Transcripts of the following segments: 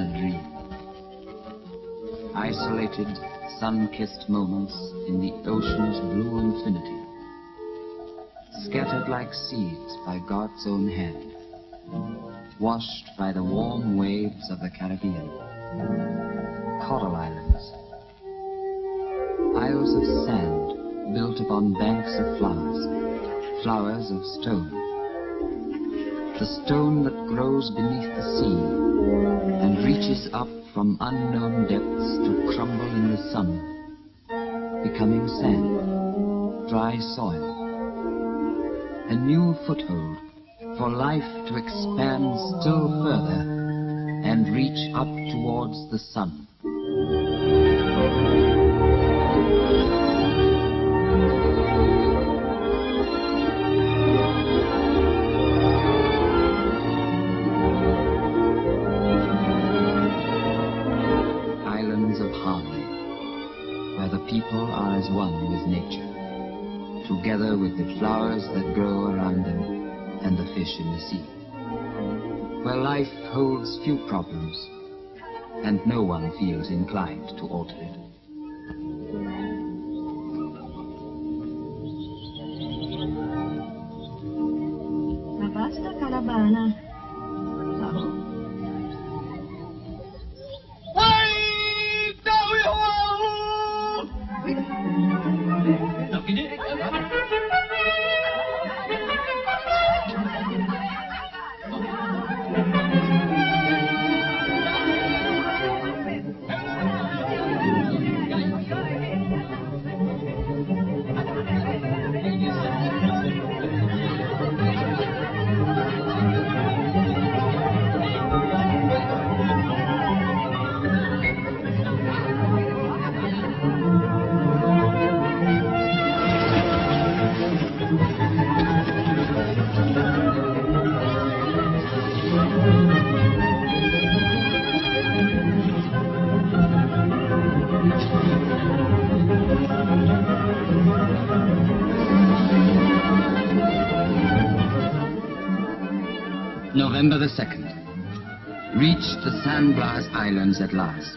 a dream. Isolated, sun-kissed moments in the ocean's blue infinity, scattered like seeds by God's own hand, washed by the warm waves of the Caribbean. Coral islands, isles of sand built upon banks of flowers, flowers of stone. The stone that grows beneath the sea and reaches up from unknown depths to crumble in the sun, becoming sand, dry soil. A new foothold for life to expand still further and reach up towards the sun. Islands of harmony, where the people are as one with nature, together with the flowers that grow around them and the fish in the sea, where life holds few problems and no one feels inclined to alter it. Basta Calabana. November the 2nd. Reached the Sandblast Islands at last.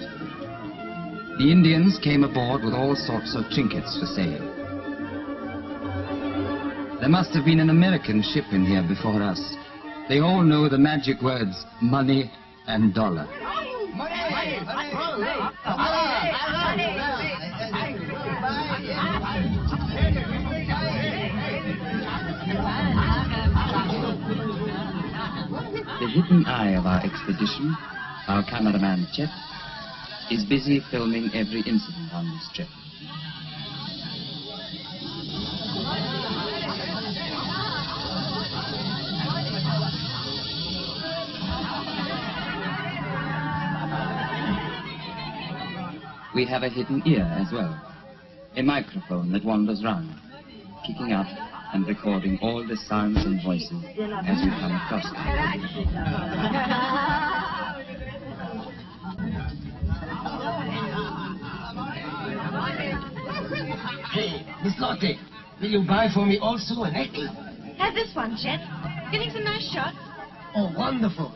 The Indians came aboard with all sorts of trinkets for sale. There must have been an American ship in here before us. They all know the magic words, money and dollar. The hidden eye of our expedition, our cameraman Chet, is busy filming every incident on this trip. We have a hidden ear as well, a microphone that wanders round, kicking up and recording all the sounds and voices as we come across them. Hey, Miss Lottie, will you buy for me also a necklace? Have this one, Chet. Getting some nice shots. Oh, wonderful.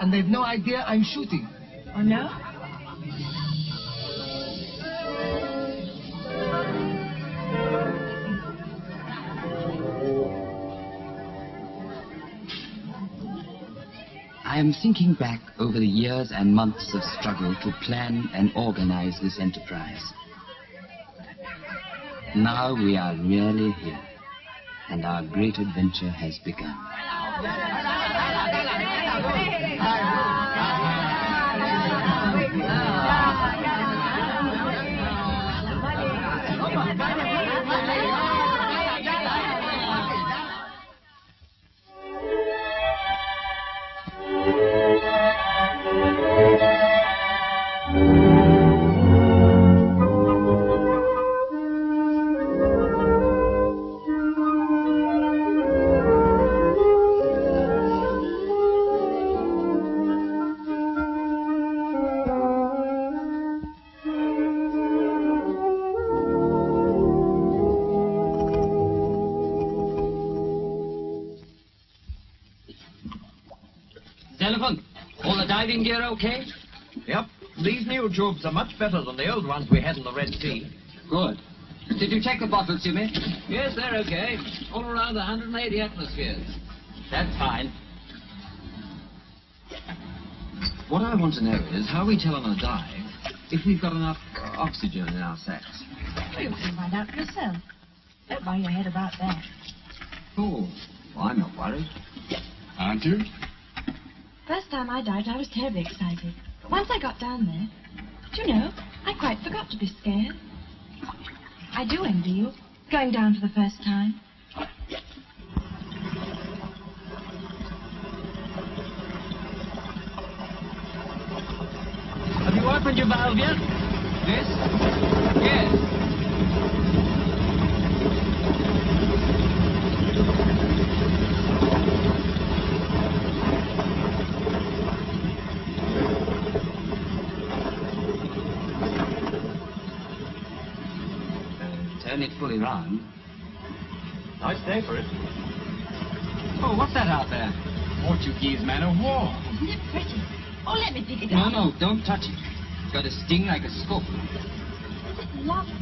And they've no idea I'm shooting. Oh, no? I am thinking back over the years and months of struggle to plan and organize this enterprise. Now we are really here, and our great adventure has begun. Telephone, all the diving gear okay? Yep. These new tubes are much better than the old ones we had in the Red Sea. Good. Did you check the bottles, Jimmy? Yes, they're okay. All around 180 atmospheres. That's fine. What I want to know is how we tell on a dive if we've got enough oxygen in our sacks. You can find out for yourself. Don't worry your head about that. Oh, well, I'm not worried. Aren't you? First time I dived, I was terribly excited. But once I got down there, do you know, I quite forgot to be scared. I do envy you, going down for the first time. Have you opened your valve yet? This? Yes. Turn it fully round. Nice day for it. Oh, what's that out there? Portuguese man of war. Isn't it pretty? Oh, let me pick it No, up. no, don't touch it. It's got a sting like a scorpion. Isn't it lovely?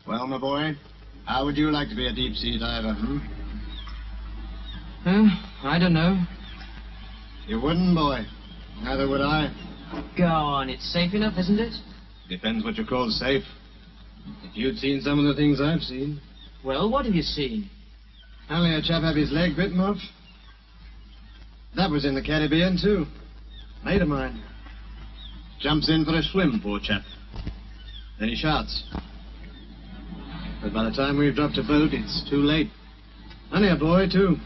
Well, my boy, how would you like to be a deep-sea diver, I don't know. You wouldn't, boy. Neither would I. Go on, it's safe enough, isn't it? Depends what you call safe. If you'd seen some of the things I've seen. Well, what have you seen? Only a chap have his leg bitten off. That was in the Caribbean, too. Mate of mine. Jumps in for a swim, poor chap. Then he shouts. But by the time we've dropped a boat, it's too late. Only a boy, too.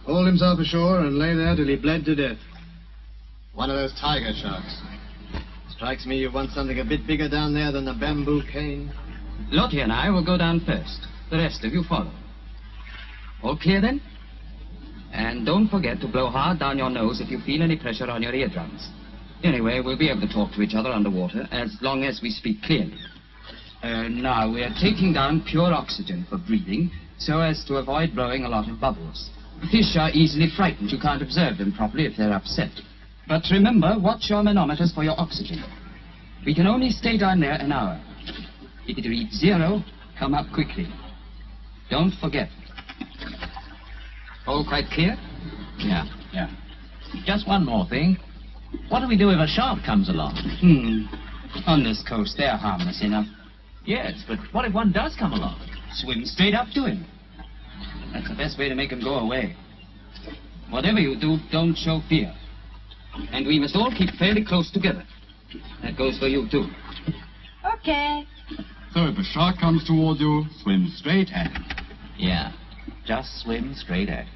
Hauled himself ashore and lay there till he bled to death. One of those tiger sharks. Strikes me you want something a bit bigger down there than the bamboo cane. Lottie and I will go down first. The rest of you follow. All clear, then? And don't forget to blow hard down your nose if you feel any pressure on your eardrums. Anyway, we'll be able to talk to each other underwater as long as we speak clearly. Now, we are taking down pure oxygen for breathing so as to avoid blowing a lot of bubbles. Fish are easily frightened. You can't observe them properly if they're upset. But remember, watch your manometers for your oxygen. We can only stay down there an hour. If it reads 0, come up quickly. Don't forget. All quite clear? Yeah. Just one more thing. What do we do if a shark comes along? On this coast, they're harmless enough. Yes, but what if one does come along? Swim straight up to him. That's the best way to make him go away. Whatever you do, don't show fear. And we must all keep fairly close together. That goes for you, too. Okay. So if a shark comes towards you, swim straight at him. Yeah, just swim straight at it.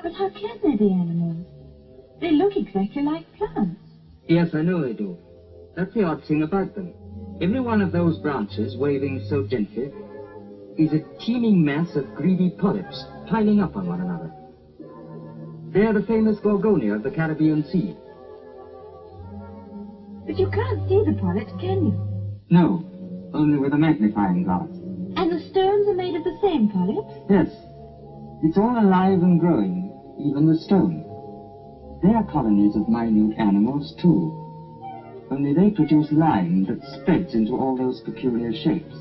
But how can they be animals? They look exactly like plants. Yes, I know they do. That's the odd thing about them. Every one of those branches, waving so gently, is a teeming mass of greedy polyps piling up on one another. They are the famous Gorgonia of the Caribbean Sea. But you can't see the polyps, can you? No, only with a magnifying glass. And the stones are made of the same polyps? Yes, it's all alive and growing, even the stone. They are colonies of minute animals, too. Only they produce lime that spreads into all those peculiar shapes.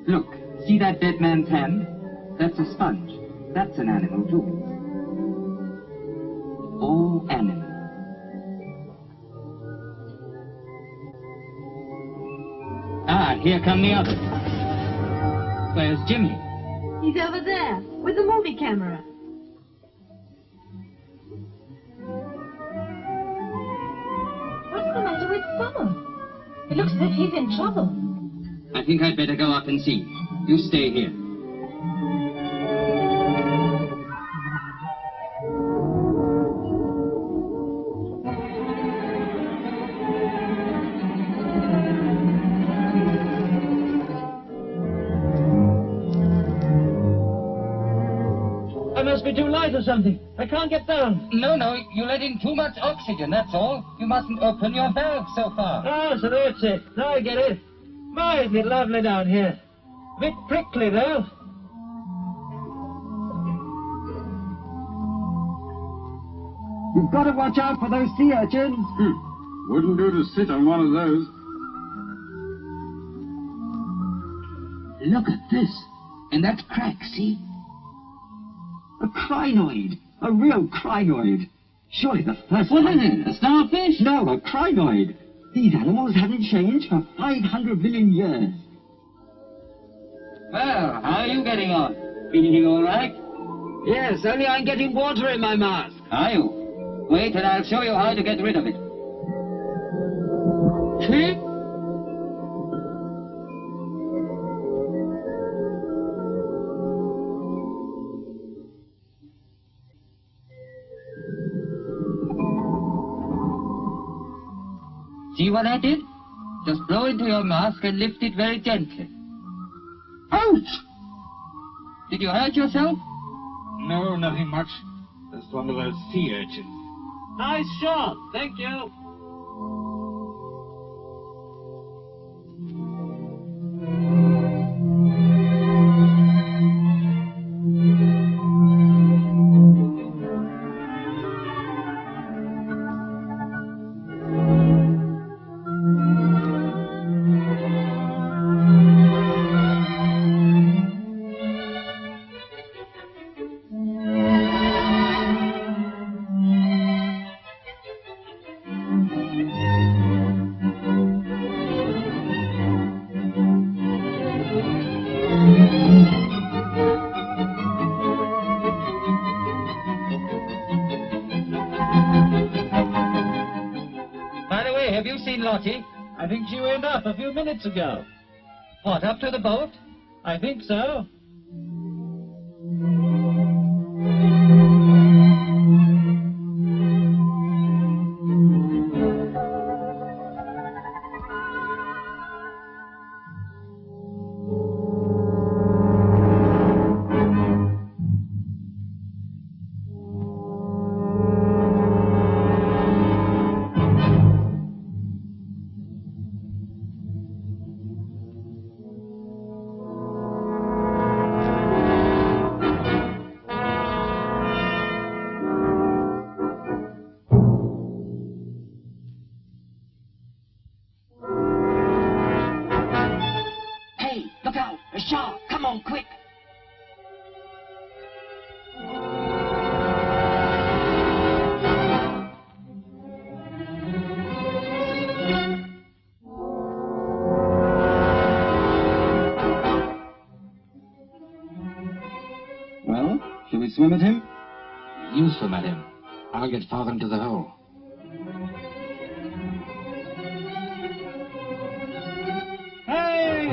Look, see that dead man's hand? That's a sponge. That's an animal, too. All animals. Ah, here come the others. Where's Jimmy? He's over there, with the movie camera. What's the matter with Summer? It looks as if he's in trouble. I think I'd better go up and see. You stay here. I must be too light or something. I can't get down. No, you let in too much oxygen, that's all. You mustn't open your valve so far. Oh, so that's it. Now I get it. My, isn't it lovely down here? A bit prickly, though. You've got to watch out for those sea urchins. Wouldn't do to sit on one of those. Look at this. And that crack, see? A crinoid. A real crinoid. Surely the first What time... is it? A starfish? No, a crinoid. These animals haven't changed for 500 million years. Well, how are you getting on? Feeling all right? Yes, only I'm getting water in my mask. Are you? Wait and I'll show you how to get rid of it. Click. See what I did? Just blow into your mask and lift it very gently. Ouch! Did you hurt yourself? No, nothing much. Just one of those sea urchins. Nice shot. Thank you. Have you seen Lottie? I think she went up a few minutes ago. What, up to the boat? I think so. Well, shall we swim at him? You swim at him. I'll get farther into the hole. Hey,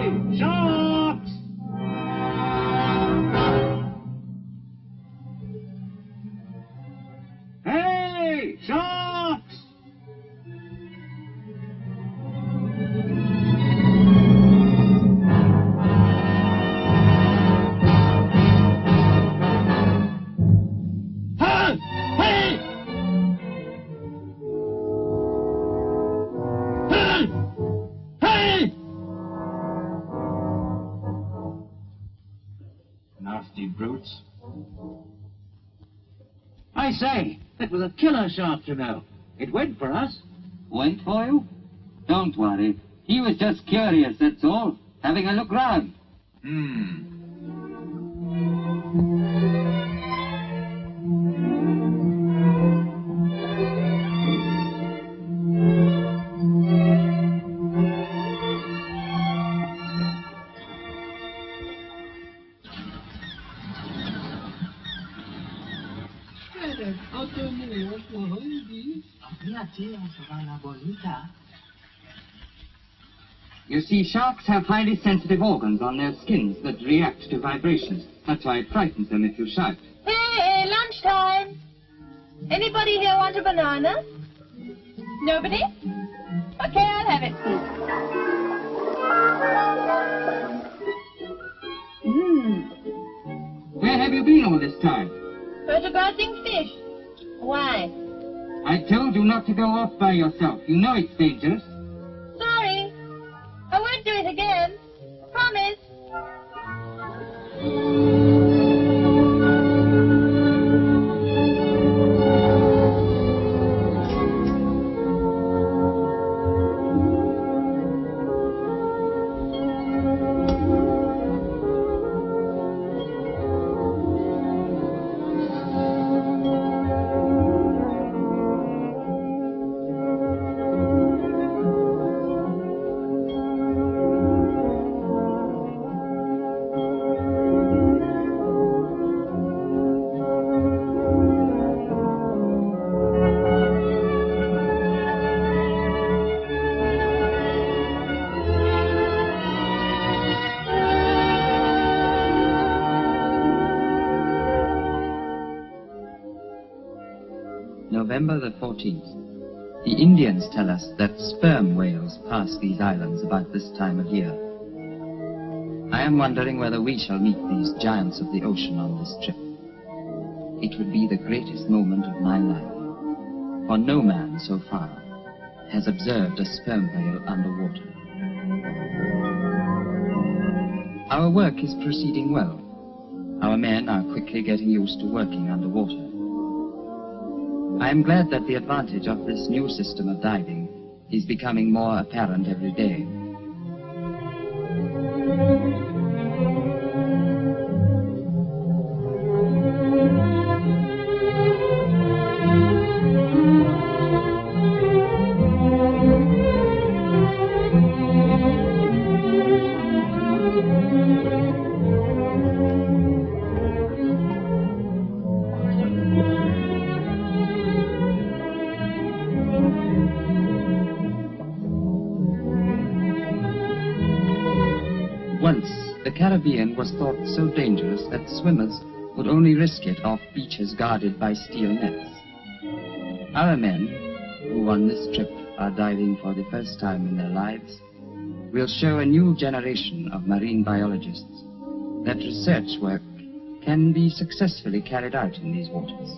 boats. I say, it was a killer shark, you know. It went for us. Went for you? Don't worry. He was just curious, that's all. Having a look round. You see, sharks have highly sensitive organs on their skins that react to vibrations. That's why it frightens them if you shout. Hey, lunchtime. Anybody here want a banana? Nobody? Okay, I'll have it. Where have you been all this time? Photographing fish. Why? I told you not to go off by yourself. You know it's dangerous. Sorry. I won't do it again. Promise. November the 14th. The Indians tell us that sperm whales pass these islands about this time of year. I am wondering whether we shall meet these giants of the ocean on this trip. It would be the greatest moment of my life, for no man so far has observed a sperm whale underwater. Our work is proceeding well. Our men are quickly getting used to working underwater. I am glad that the advantage of this new system of diving is becoming more apparent every day. Once, the Caribbean was thought so dangerous that swimmers would only risk it off beaches guarded by steel nets. Our men, who on this trip are diving for the first time in their lives, will show a new generation of marine biologists that research work can be successfully carried out in these waters.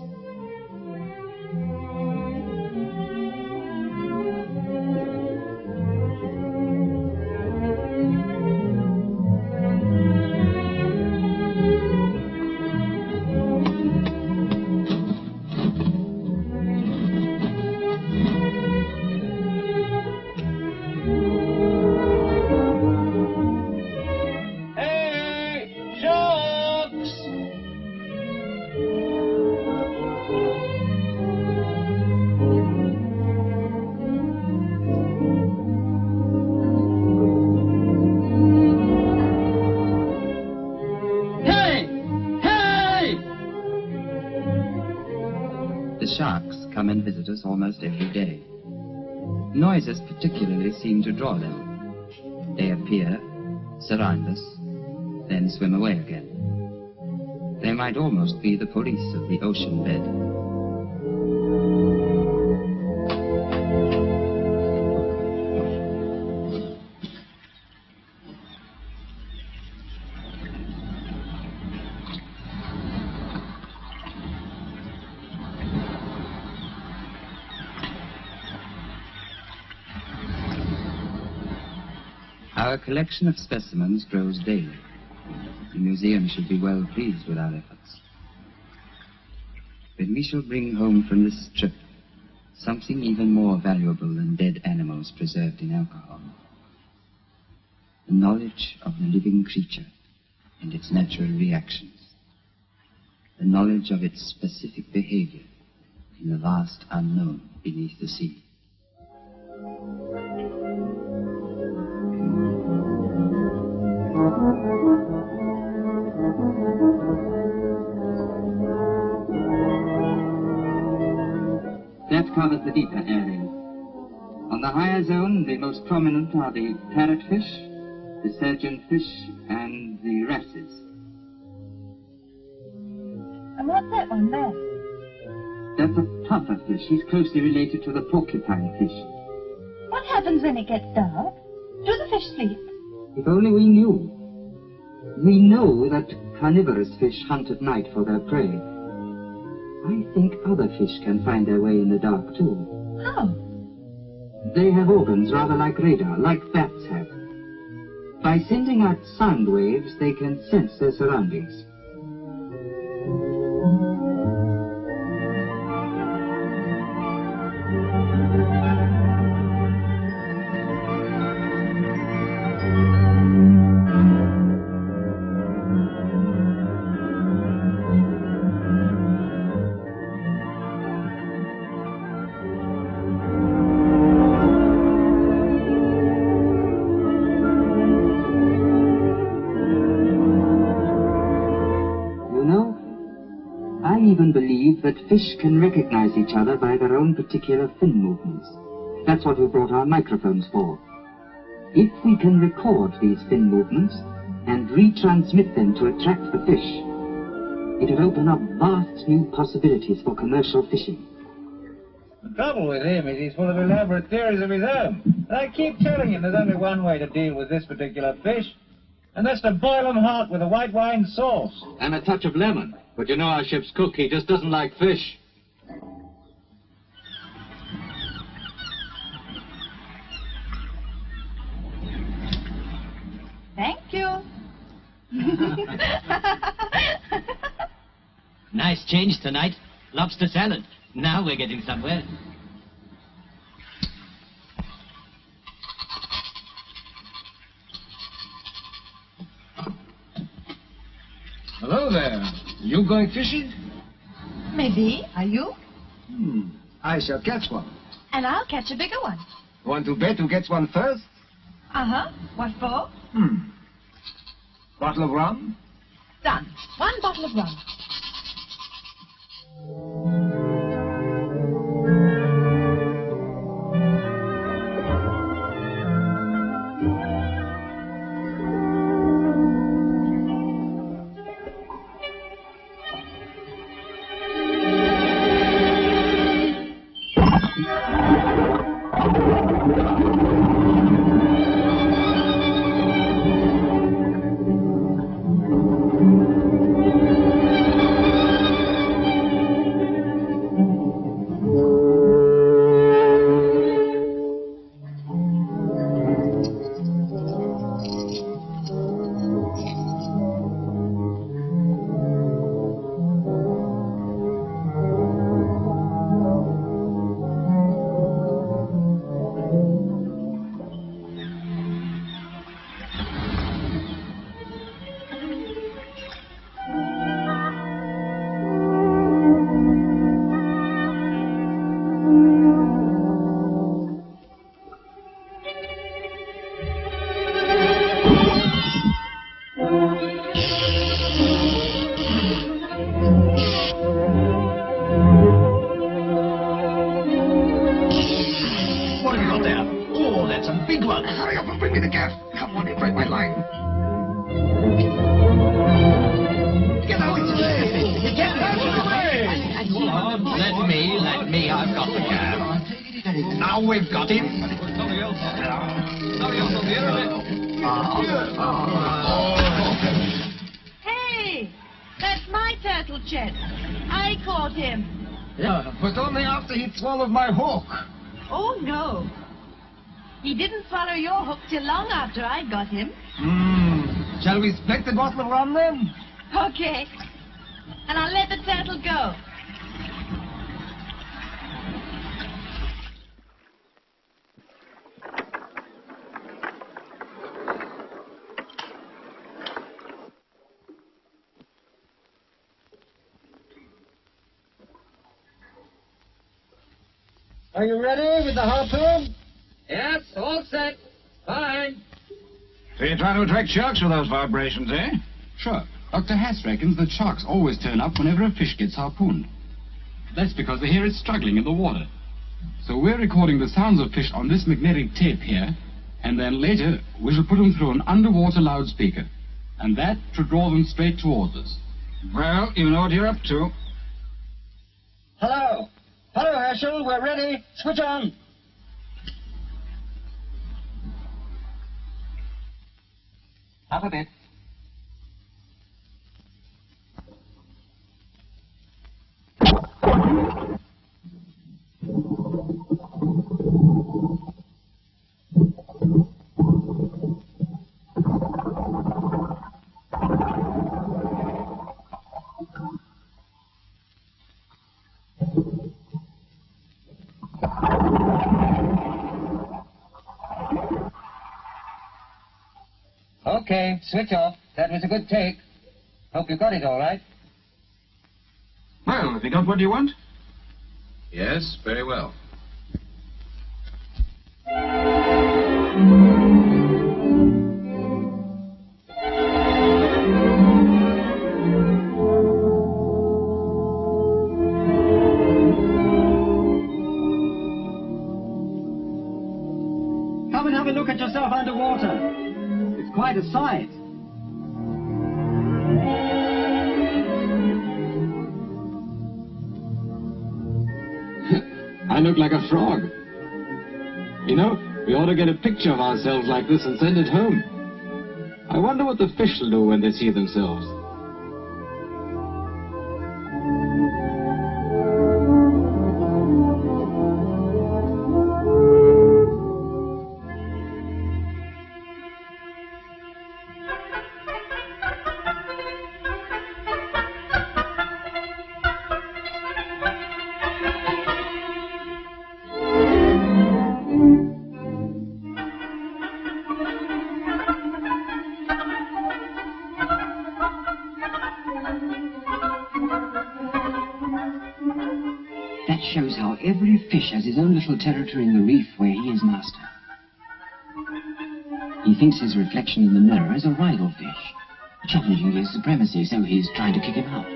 Sharks come and visit us almost every day. Noises particularly seem to draw them. They appear, surround us, then swim away again. They might almost be the police of the ocean bed. Our collection of specimens grows daily. The museum should be well pleased with our efforts. But we shall bring home from this trip something even more valuable than dead animals preserved in alcohol. The knowledge of the living creature and its natural reactions. The knowledge of its specific behavior in the vast unknown beneath the sea. That covers the deeper areas. On the higher zone, the most prominent are the parrotfish, the surgeonfish, and the wrasses. And what's that one there? That's a pufferfish. He's closely related to the porcupine fish. What happens when it gets dark? Do the fish sleep? If only we knew. We know that carnivorous fish hunt at night for their prey. I think other fish can find their way in the dark, too. How? They have organs rather like radar, like bats have. By sending out sound waves, they can sense their surroundings. That fish can recognize each other by their own particular fin movements. That's what we brought our microphones for. If we can record these fin movements and retransmit them to attract the fish, it would open up vast new possibilities for commercial fishing. The trouble with him is he's full of elaborate theories of his own. I keep telling him there's only one way to deal with this particular fish, and that's to boil 'em hot with a white wine sauce. And a touch of lemon. But you know our ship's cook, he just doesn't like fish. Thank you. Nice change tonight. Lobster salad. Now we're getting somewhere. Hello there. You going fishing? Maybe. Are you? I shall catch one. And I'll catch a bigger one. Want to bet who gets one first? Uh-huh. What for? Bottle of rum? Done. 1 bottle of rum. Hey! That's my turtle, Chet. I caught him. Yeah, but only after he'd swallowed my hook. Oh, no. He didn't swallow your hook till long after I got him. Shall we split the bottle of rum then? Okay. And I'll let the turtle go. Are you ready with the harpoon? Yes, all set. Fine. So you're trying to attract sharks with those vibrations, eh? Sure. Dr. Hass reckons that sharks always turn up whenever a fish gets harpooned. That's because they hear it struggling in the water. So we're recording the sounds of fish on this magnetic tape here, and then later we shall put them through an underwater loudspeaker. And that should draw them straight towards us. Well, you know what you're up to. Hello. Hello, Herschel. We're ready. Switch on. Up a bit. Okay, switch off. That was a good take. Hope you got it all right. Well, have you got what you want? Yes, very well. Come and have a look at yourself underwater. It's quite a sight. I look like a frog. You know, we ought to get a picture of ourselves like this and send it home. I wonder what the fish will do when they see themselves. That shows how every fish has his own little territory in the reef where he is master. He thinks his reflection in the mirror is a rival fish, challenging his supremacy, so he's trying to kick him out.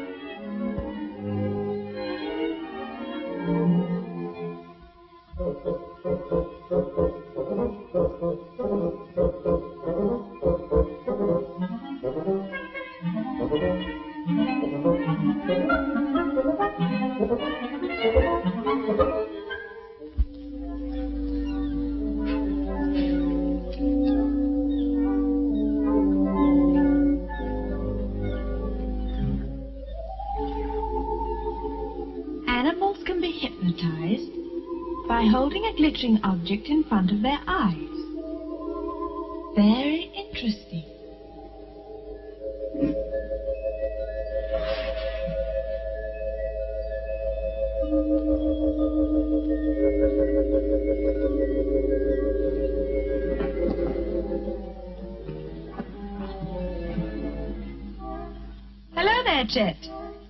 Animals can be hypnotized by holding a glittering object in front of their eyes. Very interesting. Hello there, Chet.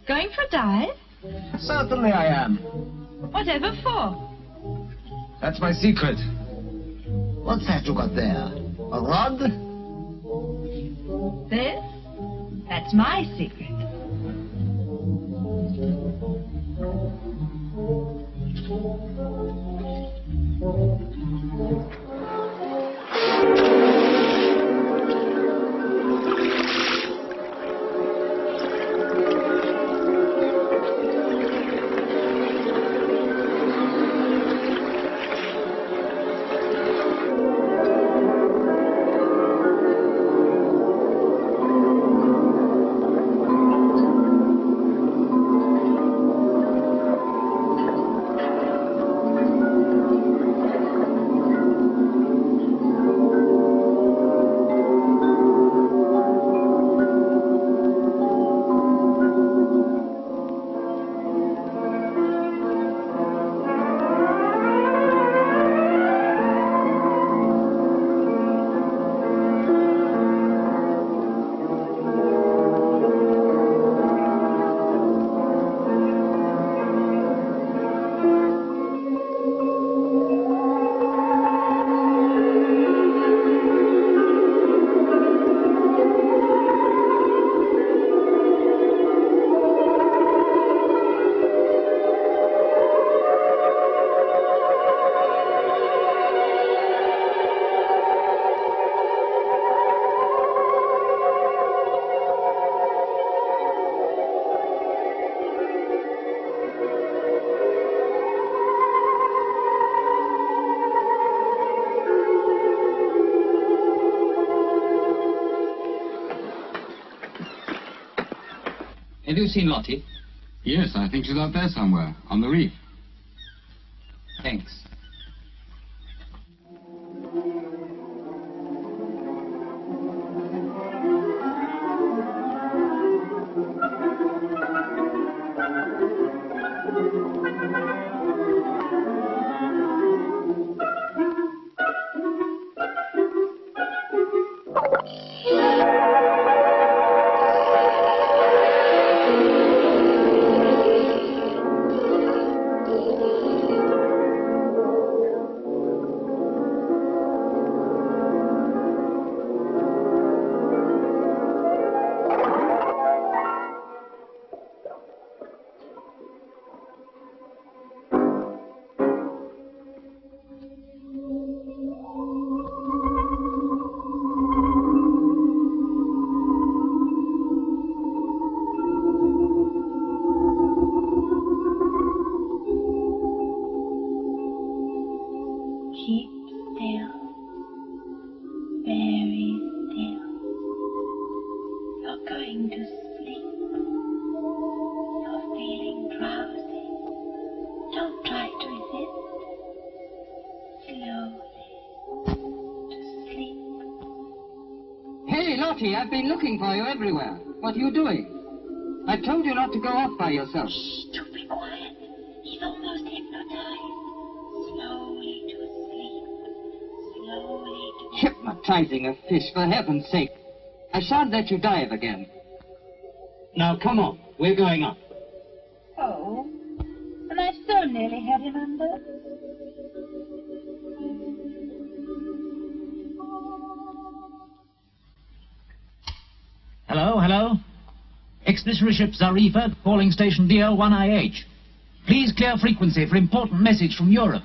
Going for a dive? Certainly I am. Whatever for? That's my secret. What's that you got there? A rod? This? That's my secret. Have you seen Lottie? Yes, I think she's out there somewhere, on the reef. Thanks. Keep still, very still. You're going to sleep. You're feeling drowsy. Don't try to resist. Slowly to sleep. Hey, Lottie, I've been looking for you everywhere. What are you doing? I told you not to go off by yourself. Shh, do be quiet. He's almost hypnotized. Slowly to sleep. Slowly to... Hypnotizing a fish, for heaven's sake. I shan't let you dive again. Now, come on. We're going up. Oh, and I so nearly had him under. Hello, hello. Expeditionary ship Xarifa, calling station DL1IH. Please clear frequency for important message from Europe.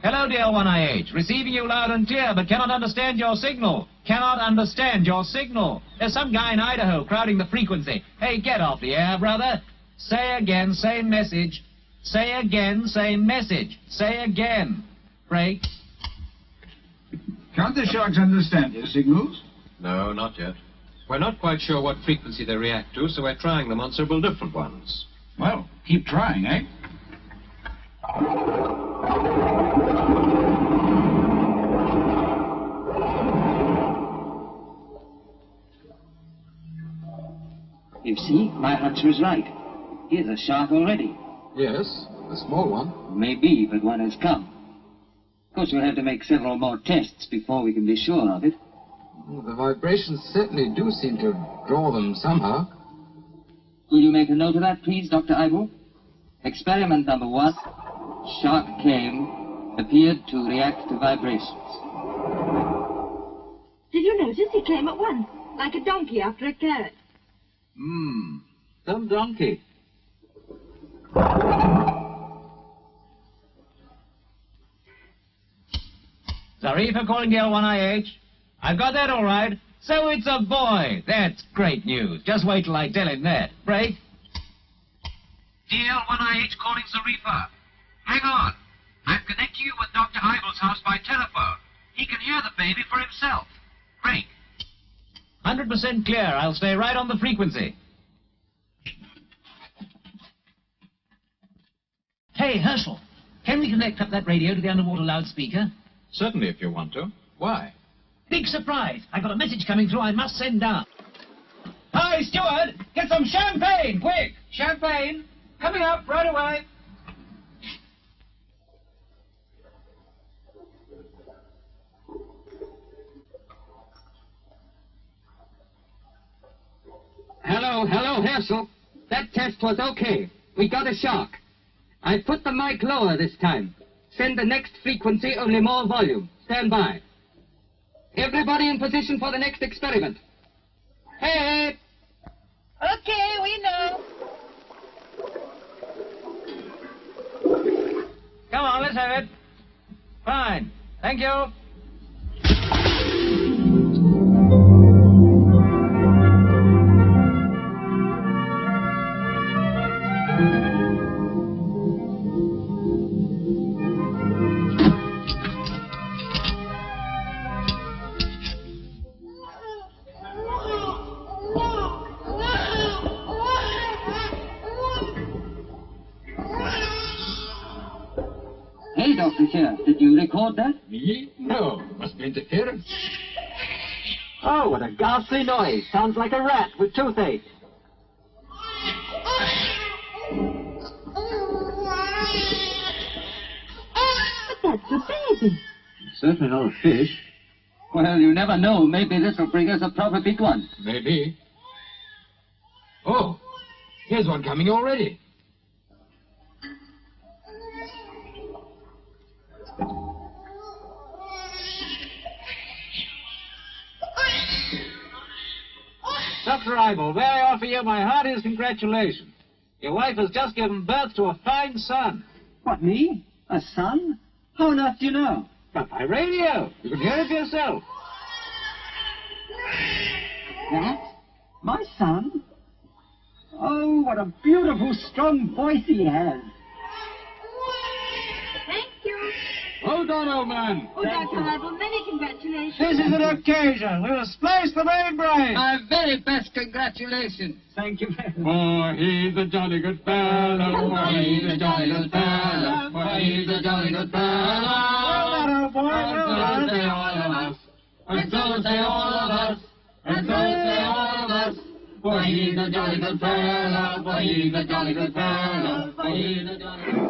Hello, DL1IH. Receiving you loud and clear, but cannot understand your signal. Cannot understand your signal. There's some guy in Idaho crowding the frequency. Hey, get off the air, brother. Say again, same message. Say again, same message. Say again. Break. Can't the sharks understand your signals? No, not yet. We're not quite sure what frequency they react to, so we're trying them on several different ones. Well, keep trying, eh? You see, my hunch was right. Here's a shark already. Yes, a small one. Maybe, but one has come. Of course, we'll have to make several more tests before we can be sure of it. Well, the vibrations certainly do seem to draw them somehow. Will you make a note of that, please, Dr. Ivo? Experiment number 1. Shark came, appeared to react to vibrations. Did you notice he came at once, like a donkey after a carrot? Some donkey. Xarifa calling DL1IH. I've got that all right. So it's a boy. That's great news. Just wait till I tell him that. Break. DL1IH calling Xarifa. Hang on. I'm connecting you with Dr. Ivel's house by telephone. He can hear the baby for himself. Break. 100% clear. I'll stay right on the frequency. Hey, Herschel. Can we connect up that radio to the underwater loudspeaker? Certainly, if you want to. Why? Big surprise. I got a message coming through I must send down. Hi, steward. Get some champagne, quick. Champagne. Coming up right away. Hello, Herschel. That test was okay. We got a shark. I put the mic lower this time. Send the next frequency, only more volume. Stand by. Everybody in position for the next experiment. Hey! Okay, we know. Come on, let's have it. Fine. Thank you. here. Did you record that? Me? No. Must be interference. Oh, what a ghastly noise. Sounds like a rat with toothache. But that's a baby. Certainly not a fish. Well, you never know. Maybe this will bring us a proper big one. Maybe. Oh, here's one coming already. Dr. Eibel, may I offer you my heartiest congratulations. Your wife has just given birth to a fine son. What, me? A son? How on earth do you know? But by radio. You can hear it for yourself. That? My son? Oh, what a beautiful, strong voice he has. Thank you. Hold on, old man. Oh, Dr. Eibel, many congratulations. This is an occasion. We will splice the membrane. My very best congratulations. Thank you very much. For he's a jolly good fellow. For he's a jolly good fellow. For he's a jolly good fellow. And so say all of us. And so say all of us. And so say all of us. For he's a jolly good fellow. For he's a jolly good fellow. For he's a jolly good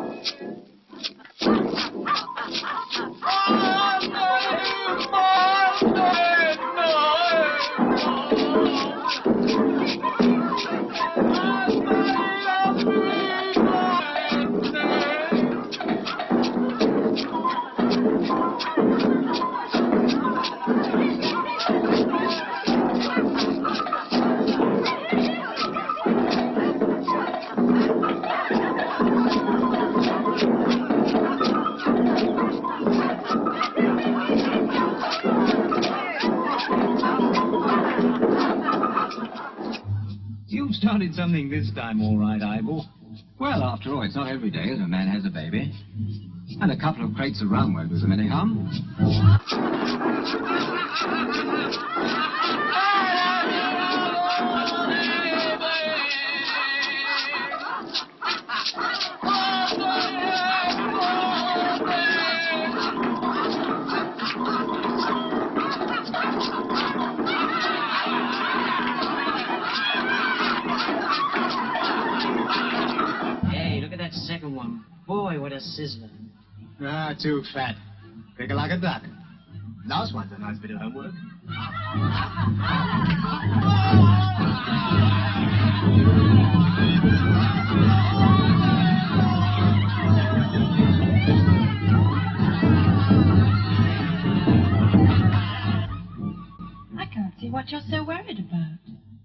You've started something this time, all right, Eibel. Well, after all, it's not every day that a man has a baby. And a couple of crates of rum won't do them any harm. Hey, look at that second one. Boy, what a sizzler. Ah, too fat. Bigger like a duck. Last one's a nice bit of homework. I can't see what you're so worried about.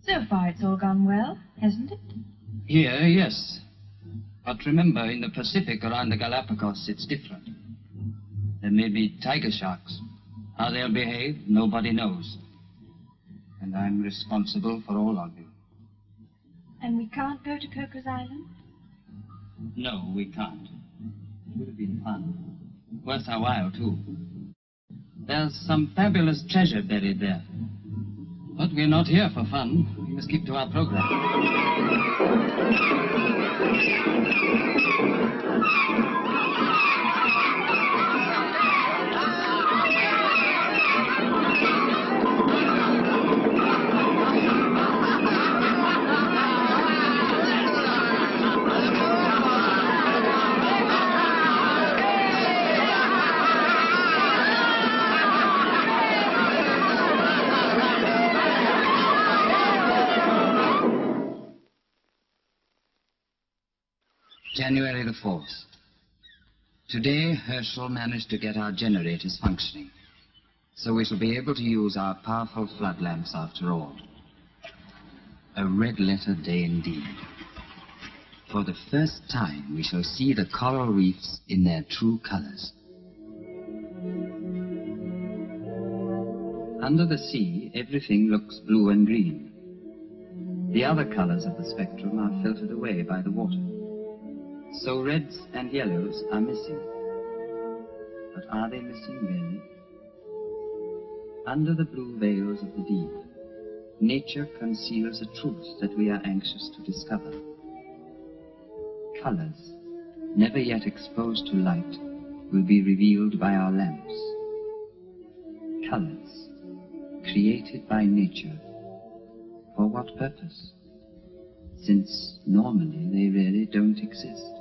So far, it's all gone well, hasn't it? Here, yes. But remember, in the Pacific around the Galapagos, it's different. There may be tiger sharks. How they'll behave, nobody knows. And I'm responsible for all of you. And we can't go to Coco's Island? No, we can't. It would have been fun. Worth our while, too. There's some fabulous treasure buried there. But we're not here for fun. We must keep to our program. January the 4th. Today, Herschel managed to get our generators functioning. So we shall be able to use our powerful flood lamps after all. A red-letter day indeed. For the first time, we shall see the coral reefs in their true colors. Under the sea, everything looks blue and green. The other colors of the spectrum are filtered away by the water. So reds and yellows are missing. But are they missing really? Under the blue veils of the deep, nature conceals a truth that we are anxious to discover. Colors, never yet exposed to light, will be revealed by our lamps. Colors, created by nature. For what purpose? Since normally they really don't exist.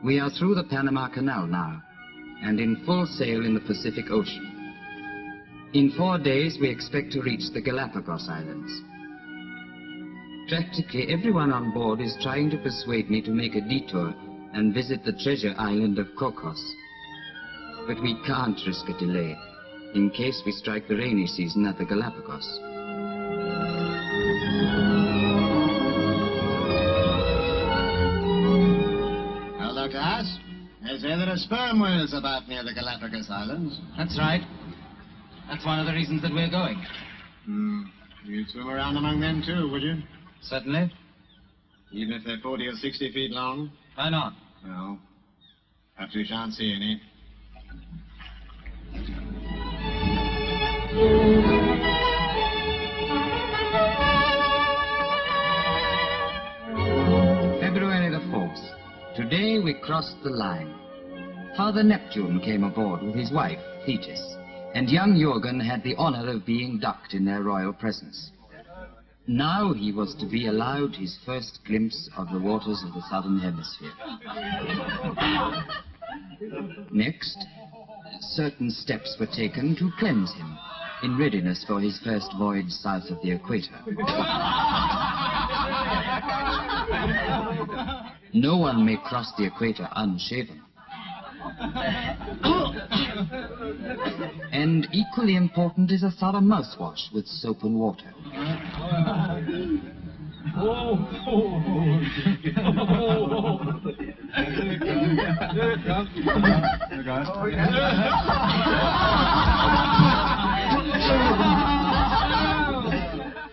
We are through the Panama Canal now, and in full sail in the Pacific Ocean. In 4 days, we expect to reach the Galapagos Islands. Practically everyone on board is trying to persuade me to make a detour and visit the treasure island of Cocos. But we can't risk a delay, in case we strike the rainy season at the Galapagos. Well, Dr. Haas, they say there are sperm whales about near the Galapagos Islands. That's right. That's one of the reasons that we're going. You'd swim around among them too, would you? Certainly. Even if they're 40 or 60 feet long? Why not? No. Perhaps we shan't see any. February the 4th. Today we crossed the line. Father Neptune came aboard with his wife, Thetis, and young Jürgen had the honor of being ducked in their royal presence. Now he was to be allowed his first glimpse of the waters of the Southern Hemisphere. Next, certain steps were taken to cleanse him in readiness for his first voyage south of the equator. No one may cross the equator unshaven. And equally important is a thorough mouthwash with soap and water.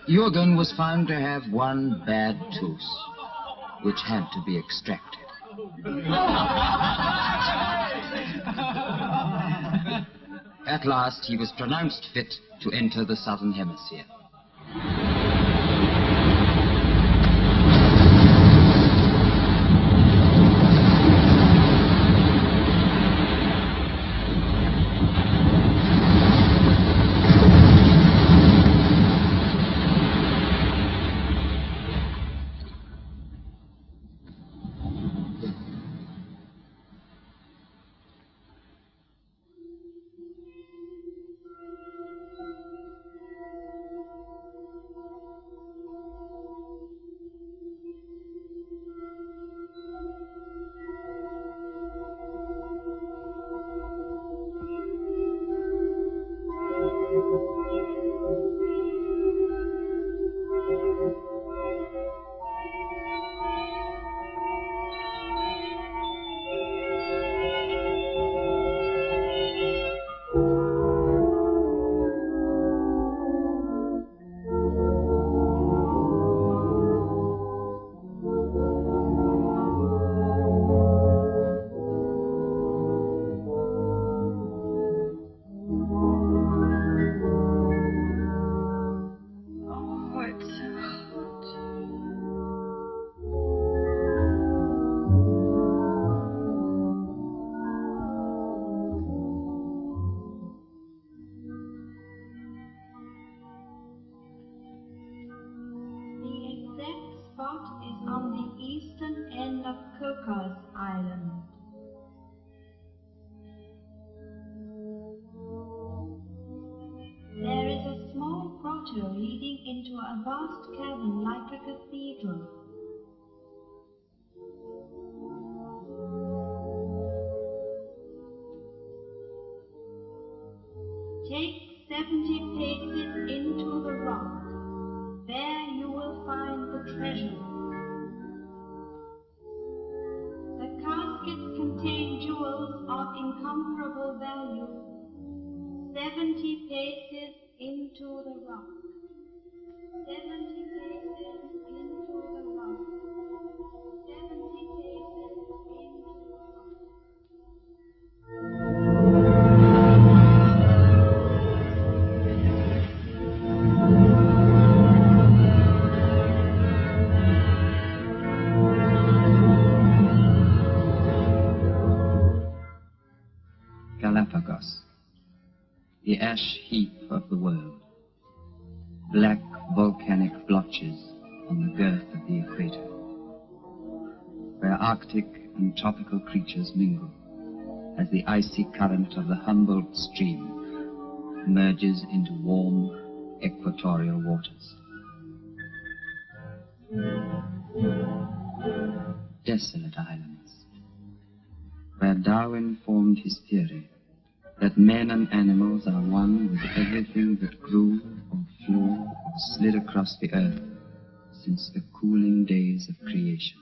Jürgen was found to have one bad tooth, which had to be extracted. At last, he was pronounced fit to enter the Southern Hemisphere. On the eastern end of Cocos Island. There is a small grotto leading into a vast cavern like a cathedral. Take 70 paces into the rock. There you will find the treasure. Contain jewels of incomparable value. 70 paces into the rock. 70 paces into the rock. 70 paces into the rock. Galapagos, the ash heap of the world, black volcanic blotches on the girth of the equator, where Arctic and tropical creatures mingle as the icy current of the Humboldt stream merges into warm equatorial waters. Desolate islands, where Darwin formed his theory that men and animals are one with everything that grew or flew or slid across the earth since the cooling days of creation.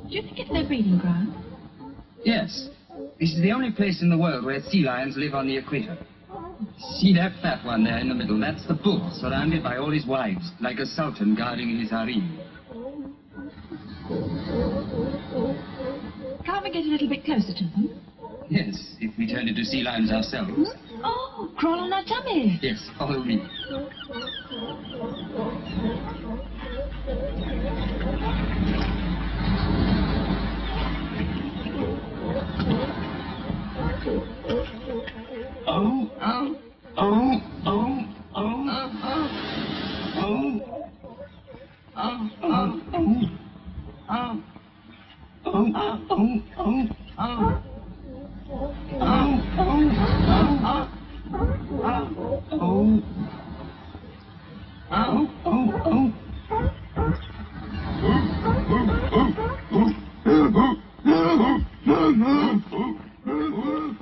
Do you think it's their breeding ground? Yes. This is the only place in the world where sea lions live on the equator. See that fat one there in the middle? That's the bull, surrounded by all his wives, like a sultan guarding his harem. Can't we get a little bit closer to them? Yes, if we turned into sea lions ourselves. Oh, crawl on our tummy. Yes, follow me. Oh, oh, oh, oh, oh, oh, oh, oh, oh, oh, oh,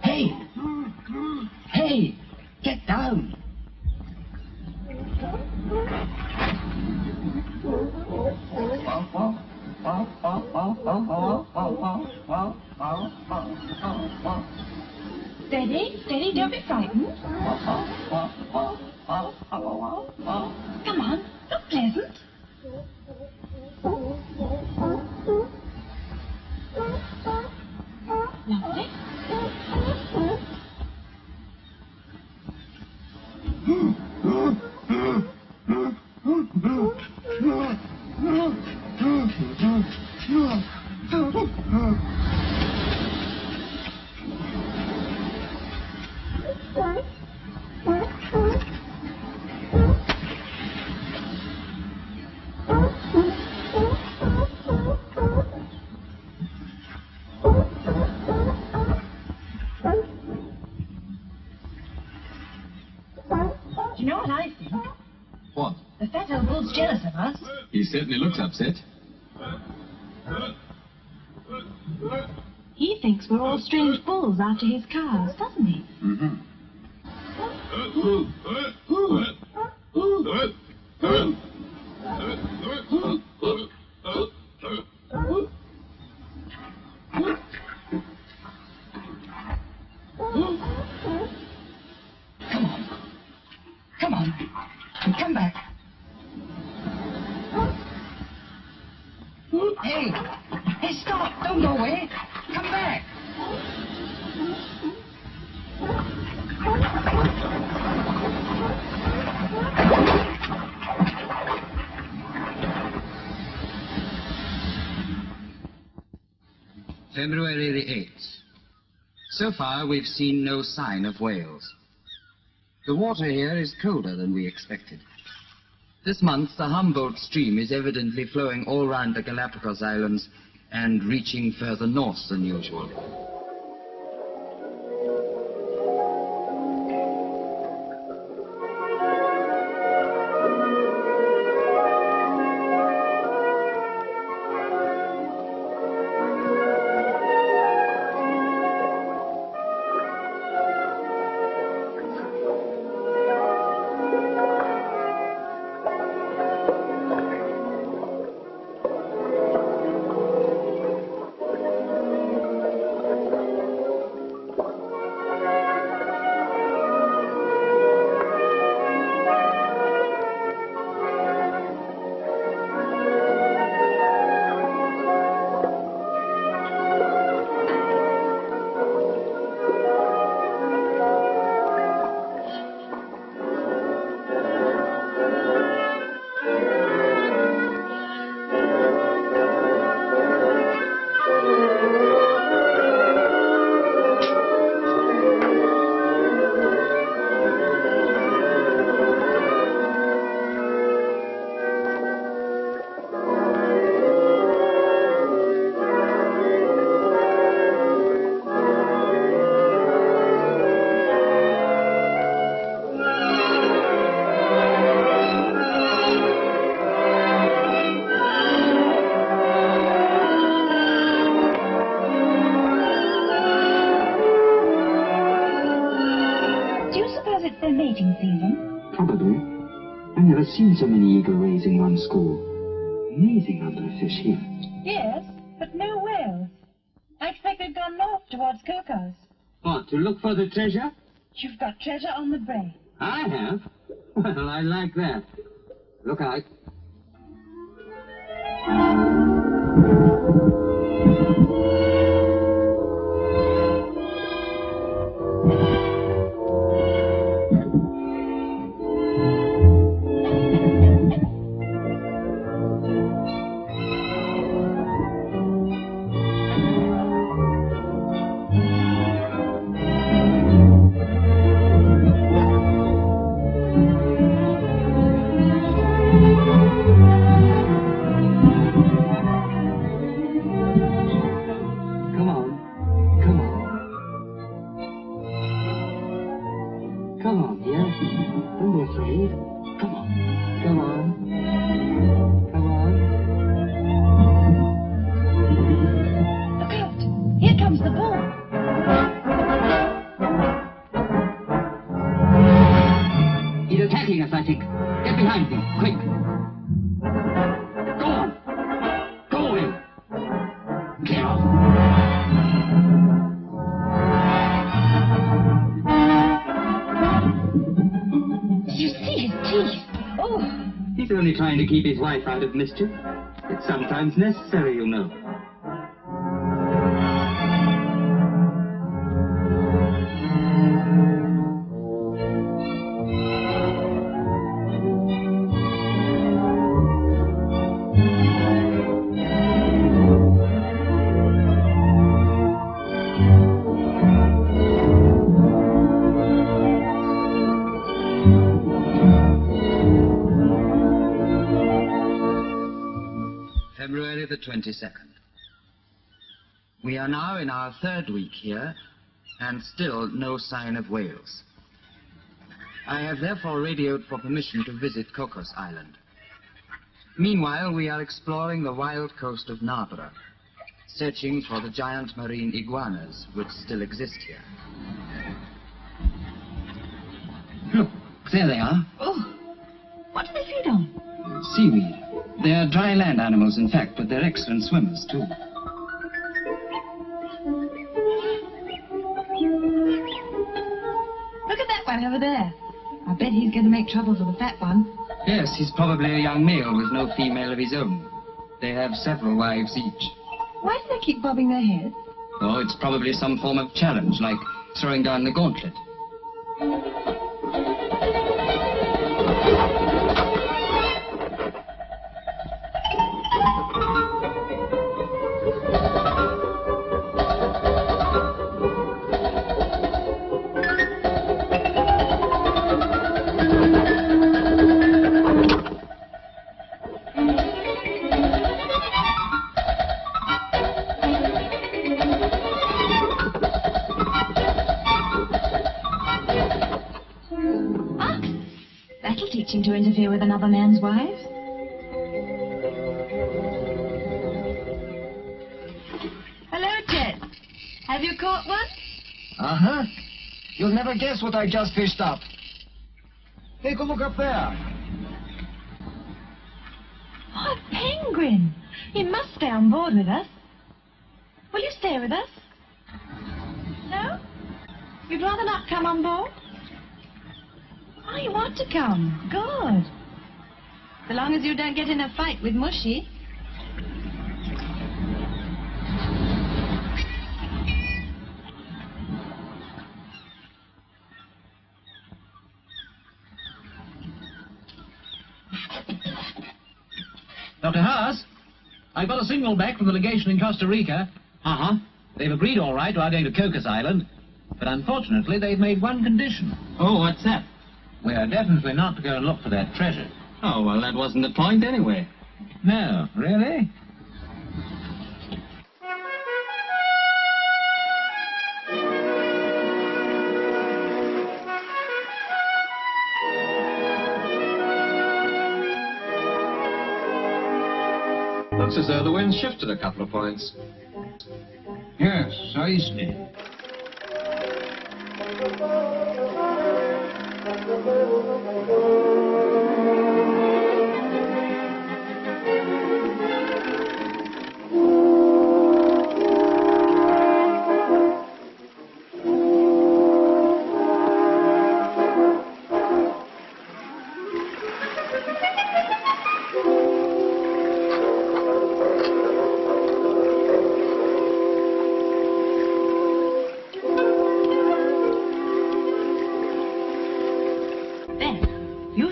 Hey! Hey! Get down! Steady, steady, don't be frightened. Come on, look pleasant. Lovely. Do you know what I think? What? The fat old bull's jealous of us. He certainly looks upset. He thinks we're all strange bulls after his cows, doesn't he? Mm-hmm. Come on. Come back. Hey! Hey, stop! Don't go away! Come back! February the 8th. So far, we've seen no sign of whales. The water here is colder than we expected. This month, the Humboldt stream is evidently flowing all round the Galapagos Islands and reaching further north than usual. mating season? Probably. I've never seen so many eagle rays in one school. Amazing number of fish here. Yes, but no whales. I expect they've gone north towards Cocos. What, to look for the treasure? You've got treasure on the brain. I have? Well, I like that. Look out. Come on, dear. Don't be afraid. Come on. Come on. Come on. Look out! Here comes the bull. He's attacking us, I think. Get behind me, quick. Go on. Go away. Clear off. You see his teeth. Oh. He's only trying to keep his wife out of mischief. It's sometimes necessary, you know. February the 22nd. We are now in our third week here, and still no sign of whales. I have therefore radioed for permission to visit Cocos Island. Meanwhile, we are exploring the wild coast of Narborough, searching for the giant marine iguanas which still exist here. Look, there they are. Oh, what do they feed on? Seaweed. They are dry land animals, in fact, but they're excellent swimmers, too. Look at that one over there. I bet he's going to make trouble for the fat one. Yes, he's probably a young male with no female of his own. They have several wives each. Why do they keep bobbing their heads? Oh, it's probably some form of challenge, like throwing down the gauntlet. That'll teach him to interfere with another man's wives. Hello, Ted. Have you caught one? Uh-huh. You'll never guess what I just fished up. Take a look up there. Oh, a penguin. He must stay on board with us. Will you stay with us? No? You'd rather not come on board? Oh, you want to come. Good. So long as you don't get in a fight with Mushy. Dr. Haas, I got a signal back from the legation in Costa Rica. Uh-huh. They've agreed all right to our going to Cocos Island, but unfortunately they've made one condition. Oh, what's that? We are definitely not to go and look for that treasure. Oh, well, that wasn't the point anyway. No, really? Looks as though the wind shifted a couple of points. Yes, I see.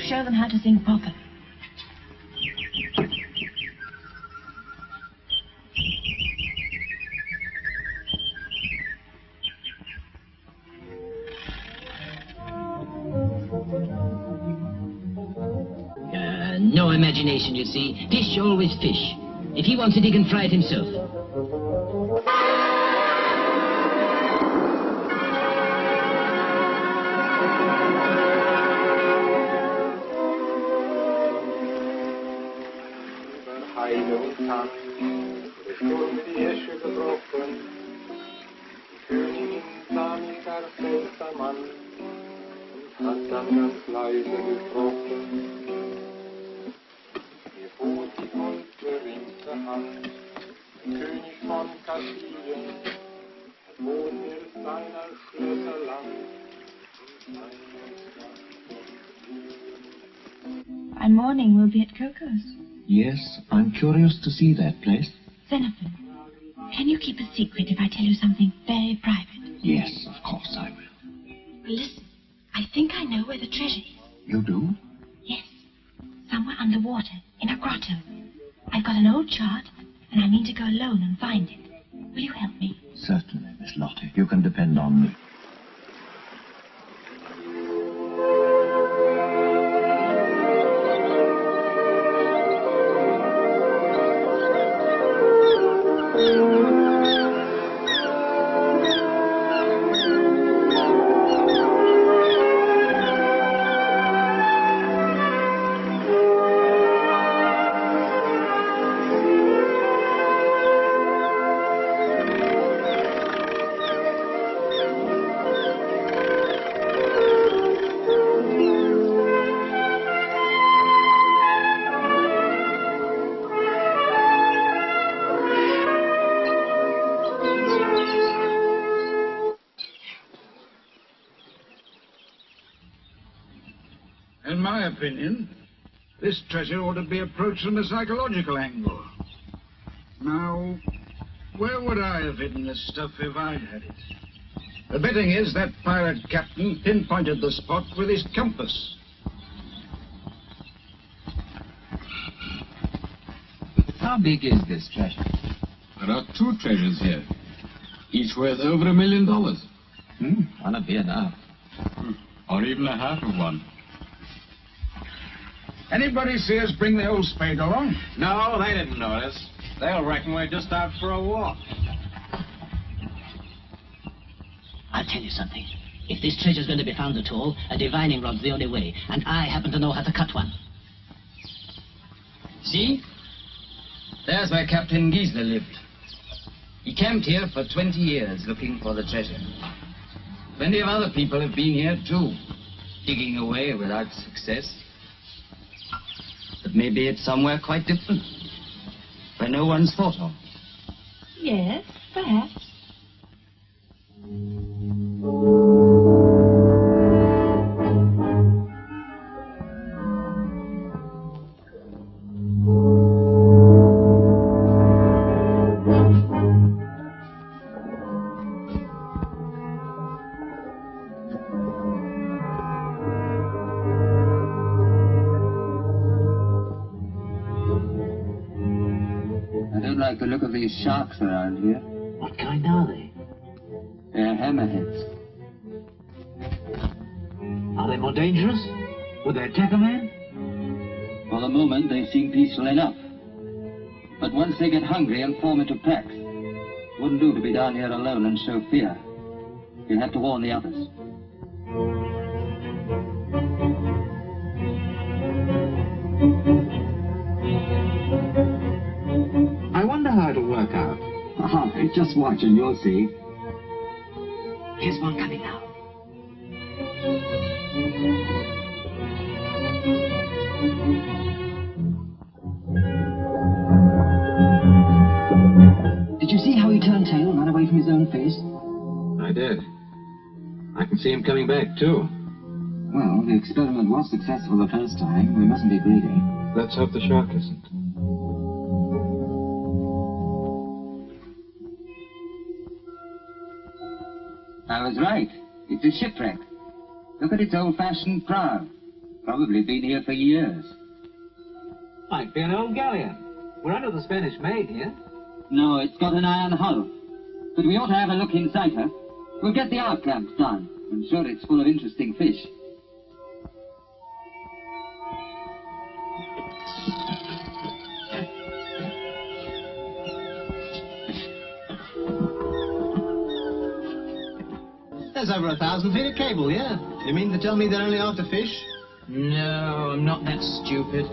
Show them how to sing properly. No imagination, you see. Fish always fish. If he wants it, he can fry it himself. Heide und Tank, der Sturm die Esche gebrochen, die Königin sah mich als großer Mann und hat dann ganz leise gesprochen. Mir bot die goldberingte Hand, der König von Kastilien, er bot mir seiner Schlösser Land und By morning we'll be at Coco's. Yes, I'm curious to see that place. Xenophon, can you keep a secret if I tell you something very private? Yes, of course I will. Well, listen, I think I know where the treasure is. You do? Yes, somewhere underwater, in a grotto. I've got an old chart, and I mean to go alone and find it. Will you help me? Certainly, Miss Lottie. You can depend on me. In my opinion, this treasure ought to be approached from a psychological angle. Now, where would I have hidden this stuff if I'd had it? The betting is that pirate captain pinpointed the spot with his compass. How big is this treasure? There are two treasures here, each worth over $1 million. One would be enough. Or even a half of one. Anybody see us bring the old spade along? No, they didn't notice. They'll reckon we're just out for a walk. I'll tell you something. If this treasure's going to be found at all, a divining rod's the only way, and I happen to know how to cut one. See? There's where Captain Giesler lived. He camped here for 20 years looking for the treasure. Plenty of other people have been here too, digging away without success. But maybe it's somewhere quite different, where no one's thought of. Yes, perhaps. Like the look of these sharks around here. What kind are they? They're hammerheads. Are they more dangerous? Would they attack a man? For the moment, they seem peaceful enough. But once they get hungry and form into packs, wouldn't do to be down here alone and show fear. You'll have to warn the others. I wonder how it'll work out. Just watch and you'll see. Here's one coming now. Did you see how he turned tail and ran away from his own face? I did. I can see him coming back, too. Well, the experiment was successful the first time. We mustn't be greedy. Let's hope the shark isn't. I was right. It's a shipwreck. Look at its old-fashioned prow. Probably been here for years. Might be an old galleon. We're under the Spanish Main here. No, it's got an iron hull. But we ought to have a look inside her. We'll get the arc lamps done. I'm sure it's full of interesting fish. There's over 1,000 feet of cable, yeah. You mean to tell me they're only after fish? No, I'm not that stupid.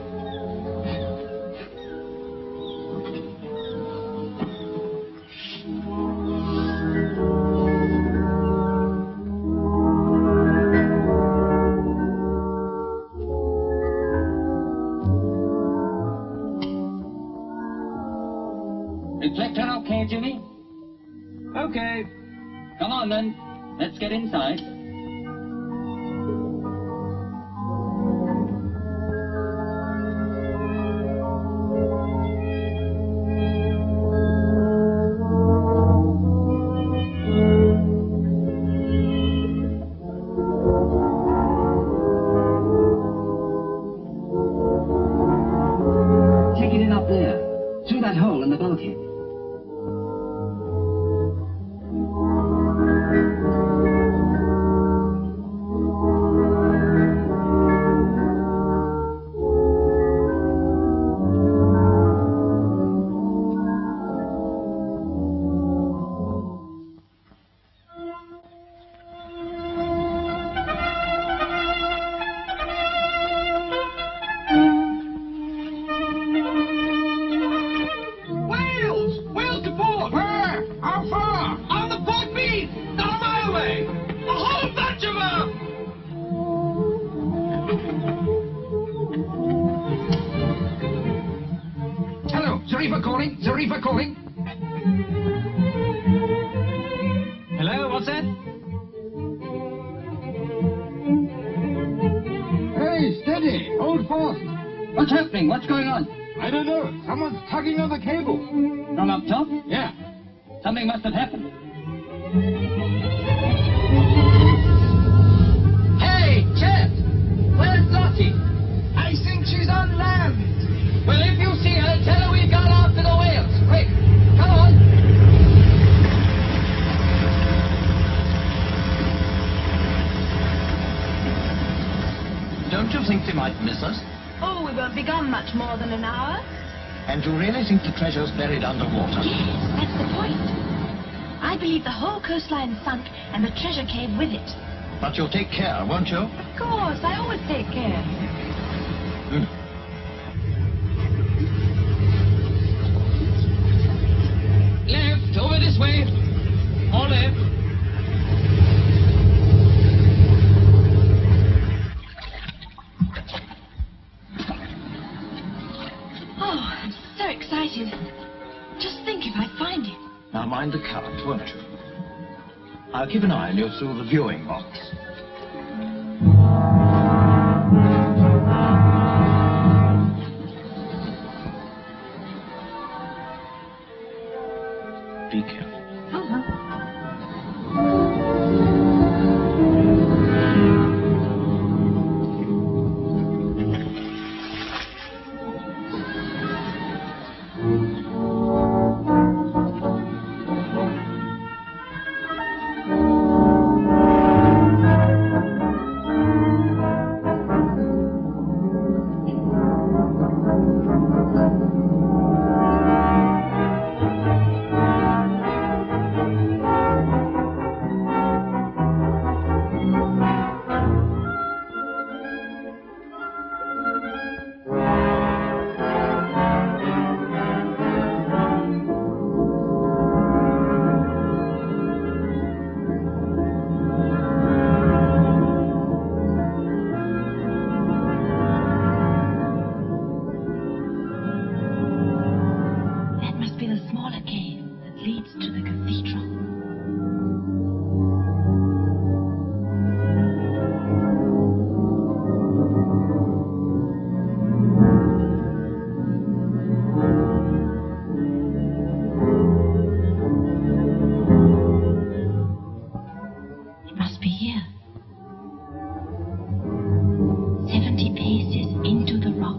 Reflector okay, Jimmy? Okay. Come on, then. Let's get inside. Take it in up there, through that hole in the bulkhead. Xarifa calling. Xarifa calling. Hello, what's that? Hey, steady! Hold fast! What's happening? What's going on? I don't know. Someone's tugging on the cable. From up top? Yeah. Something must have happened. Hey, Chet! Where's Lottie? I think she's on land. Well, if you see her, tell her we've gone after the whales. Quick, come on. Don't you think they might miss us? Oh, we won't be gone much more than an hour. And you really think the treasure's buried underwater? Yes, that's the point. I believe the whole coastline sunk and the treasure cave with it. But you'll take care, won't you? Of course, I always take care. Left, over this way. All left. Oh, I'm so excited. Just think if I find it. Now mind the current, won't you? I'll keep an eye on you through the viewing box. Be careful. leads to the cathedral. It must be here. 70 paces into the rock.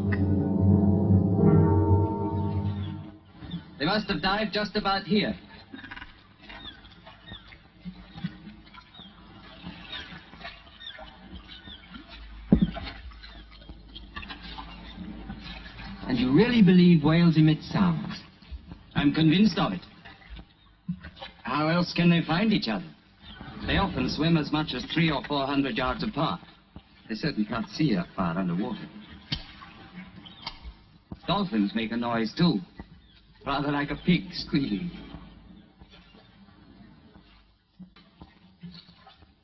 They must have dived just about here. And you really believe whales emit sounds? I'm convinced of it. How else can they find each other? They often swim as much as 300 or 400 yards apart. They certainly can't see that far underwater. Dolphins make a noise too, rather like a pig squealing.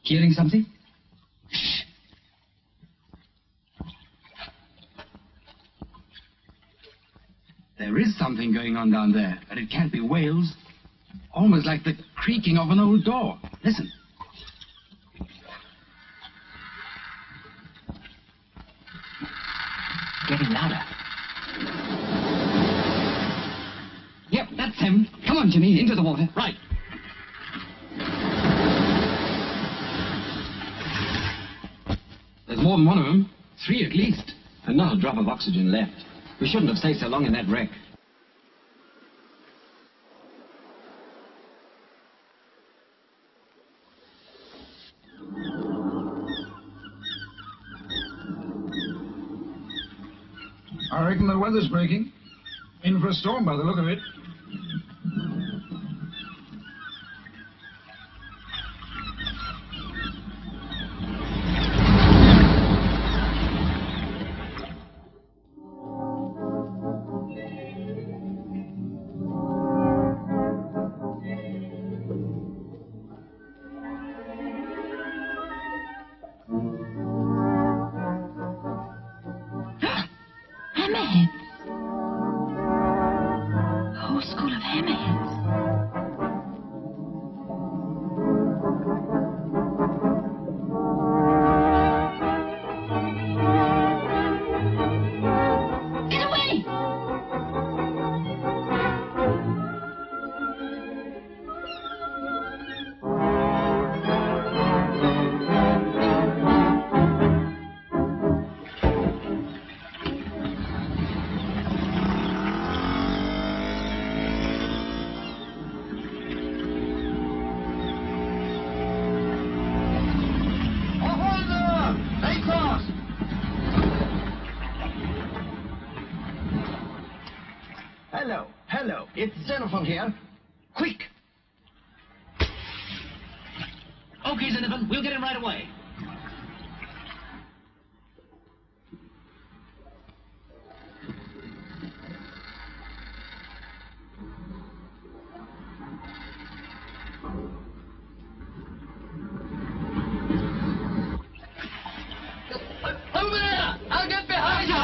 Hearing something? There is something going on down there, but it can't be whales. Almost like the creaking of an old door. Listen. Getting louder. Yep, that's him. Come on, Jimmy, into the water. Right. There's more than one of them. 3 at least. And not a drop of oxygen left. We shouldn't have stayed so long in that wreck. I reckon the weather's breaking. In for a storm by the look of it. Hammerheads. A whole school of hammerheads. Get away! Hello. It's Xenophon here. Quick! Okay, Xenophon, we'll get him right away. Over there! I'll get behind you!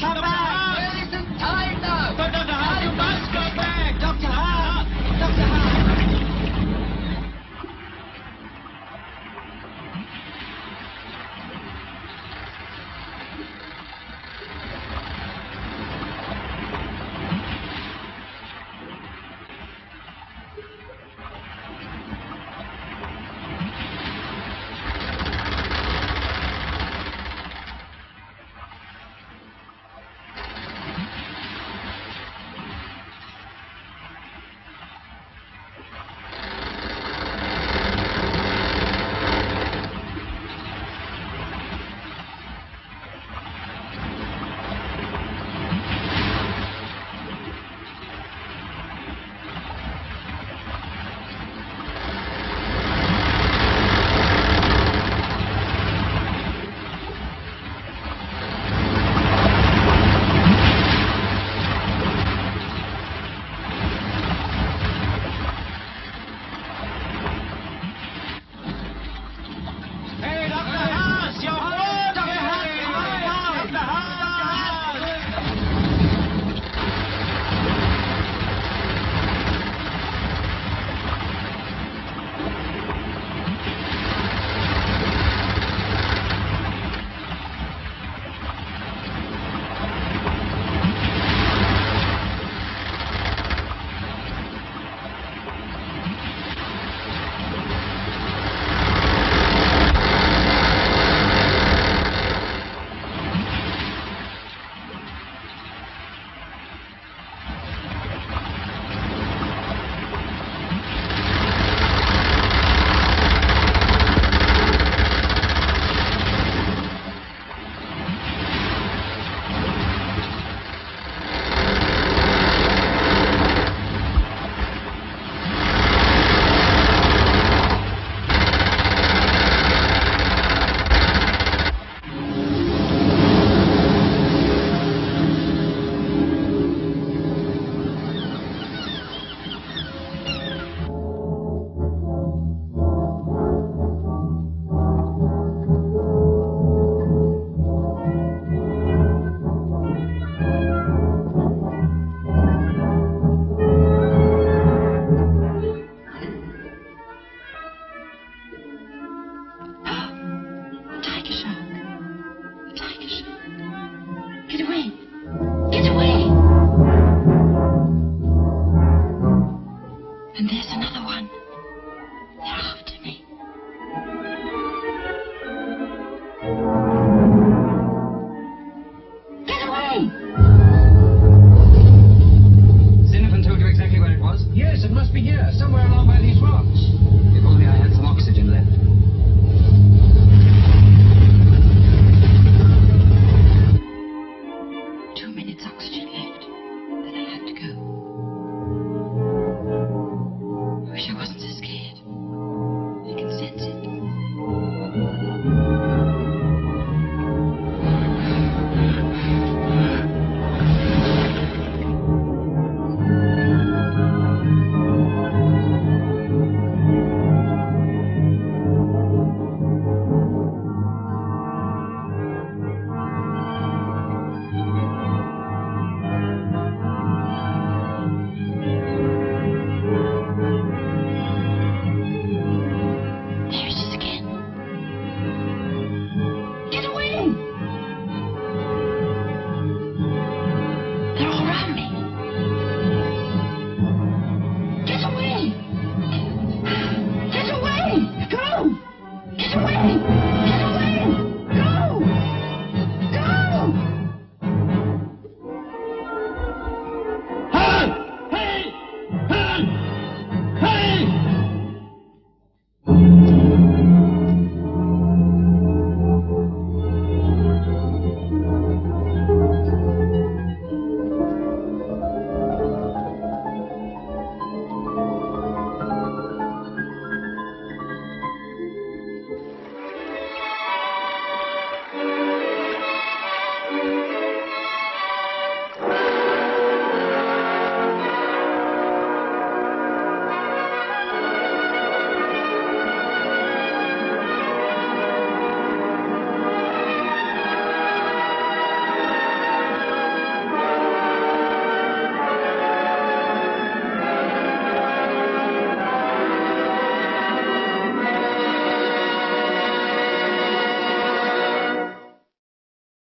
Come back! There isn't time now! But Dr. Hart, you must go back! Dr. Hart! Dr. Hart! And there's another one. They're after me. Get away! Xenophon told you exactly where it was? Yes, it must be here, somewhere along by these rocks. If only I had some oxygen left.